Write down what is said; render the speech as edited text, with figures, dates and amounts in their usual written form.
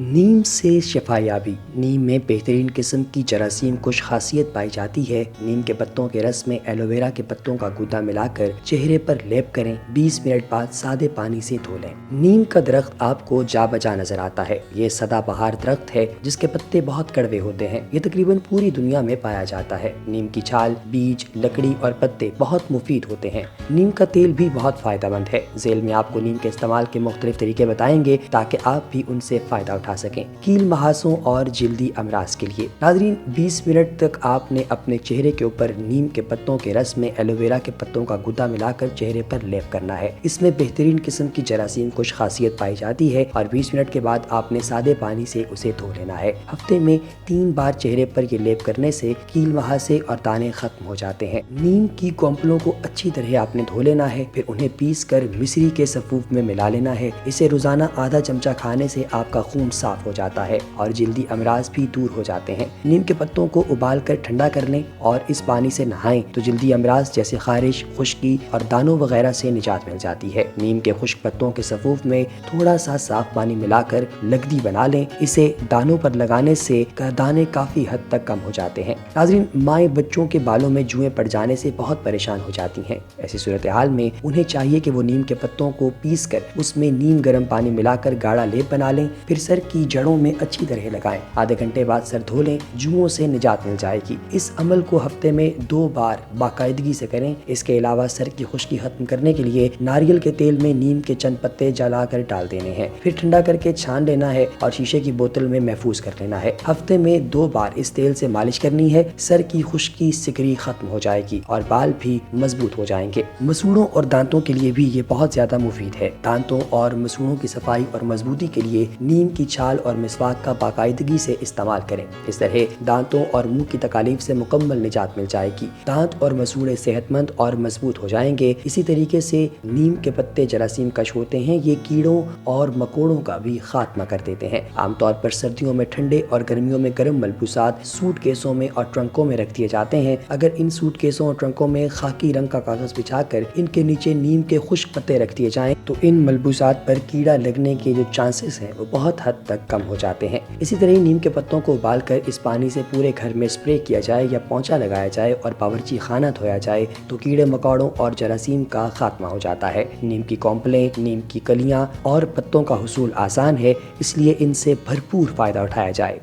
نیم سے شفایابی۔ نیم میں بہترین قسم کی جراثیم کش خاصیت پائی جاتی ہے۔ نیم کے پتوں کے رس میں ایلو ویرا کے پتوں کا گودا ملا کر چہرے پر لیپ کریں، 20 منٹ بعد سادے پانی سے دھو لیں۔ نیم کا درخت آپ کو جا بجا نظر آتا ہے۔ یہ سدا بہار درخت ہے جس کے پتے بہت کڑوے ہوتے ہیں۔ یہ تقریباً پوری دنیا میں پایا جاتا ہے۔ نیم کی چھال، بیج، لکڑی اور پتے بہت مفید ہوتے ہیں۔ نیم کا تیل بھی بہت فائدہ مند ہے۔ ذیل میں آپ کو نیم کے استعمال کے مختلف طریقے بتائیں گے تاکہ آپ بھی ان سے فائدہ اٹھا سکیں۔ کیل محاسوں اور جلدی امراض کے لیے ناظرین 20 منٹ تک آپ نے اپنے چہرے کے اوپر نیم کے پتوں کے رس میں ایلو ویرا کے پتوں کا گودا ملا کر چہرے پر لیپ کرنا ہے۔ اس میں بہترین قسم کی جراثیم کش خاصیت پائی جاتی ہے اور 20 منٹ کے بعد آپ نے سادے پانی سے اسے دھو لینا ہے۔ ہفتے میں 3 بار چہرے پر یہ لیپ کرنے سے کیل مہاسے اور دانے ختم ہو جاتے ہیں۔ نیم کی کونپلوں کو اچھی طرح آپ نے دھو لینا ہے، پھر انہیں پیس کر مصری کے سفوف میں ملا لینا ہے۔ اسے روزانہ آدھا چمچہ کھانے سے آپ کا خون صاف ہو جاتا ہے اور جلدی امراض بھی دور ہو جاتے ہیں۔ نیم کے پتوں کو ابال کر ٹھنڈا کر لیں اور اس پانی سے نہائیں تو جلدی امراض جیسے خارش، خشکی اور دانوں وغیرہ سے نجات مل جاتی ہے۔ نیم کے خشک پتوں کے سفوف میں تھوڑا سا صاف پانی ملا کر لگدی بنا لیں۔ اسے دانوں پر لگانے سے دانے کافی حد تک کم ہو جاتے ہیں۔ ناظرین مائیں بچوں کے بالوں میں جوئیں پڑ جانے سے بہت پریشان ہو جاتی ہیں۔ ایسی صورتحال میں انہیں چاہیے کہ وہ نیم کے پتوں کو پیس کر اس میں نیم گرم پانی ملا کر گاڑھا لیپ بنا لیں، پھر سر کی جڑوں میں اچھی طرح لگائیں۔ آدھے گھنٹے بعد سر دھو لیں، جوؤں سے نجات مل جائے گی۔ اس عمل کو ہفتے میں 2 بار باقاعدگی سے کریں۔ اس کے علاوہ سر کی خشکی ختم کرنے کے لیے ناریل کے تیل میں نیم کے چند پتے جلا کر ڈال دینے ہیں، پھر ٹھنڈا کر کے چھان لینا ہے اور شیشے کی بوتل میں محفوظ کر لینا ہے۔ ہفتے میں 2 بار اس تیل سے مالش کرنی ہے۔ سر کی خشکی سکری ختم ہو جائے گی اور بال بھی مضبوط ہو جائیں گے۔ مسوڑوں اور دانتوں کے لیے بھی یہ بہت زیادہ مفید ہے۔ دانتوں اور مسوڑوں کی صفائی اور مضبوطی کے لیے نیم کی چھال اور مسواک کا باقاعدگی سے استعمال کریں۔ اس طرح دانتوں اور منہ کی تکالیف سے مکمل نجات مل جائے گی۔ دانت اور مسوڑے صحت مند اور مضبوط ہو جائیں گے۔ اسی طریقے سے نیم کے پتے جراثیم کش ہوتے ہیں۔ یہ کیڑوں اور مکوڑوں کا بھی خاتمہ کر دیتے ہیں۔ عام طور پر سردیوں میں ٹھنڈے اور گرمیوں میں گرم ملبوسات سوٹ کیسوں میں اور ٹرنکوں میں رکھ دیے جاتے ہیں۔ اگر ان سوٹ کیسوں اور ٹرنکوں میں خاکی رنگ کا کاغذ بچھا کر ان کے نیچے نیم کے خشک پتے رکھ دیے جائیں تو ان ملبوسات پر کیڑا لگنے کے جو چانسز ہیں وہ بہت حد تک کم ہو جاتے ہیں۔ اسی طرح نیم کے پتوں کو ابال کر اس پانی سے پورے گھر میں اسپرے کیا جائے یا پونچھا لگایا جائے اور باورچی خانہ دھویا جائے تو کیڑے مکوڑوں اور جراثیم کا خاتمہ ہو جاتا ہے۔ نیم کی کونپلیں، نیم کی کلیاں اور پتوں کا حصول آسان ہے، اس لیے ان سے بھرپور فائدہ اٹھایا جائے۔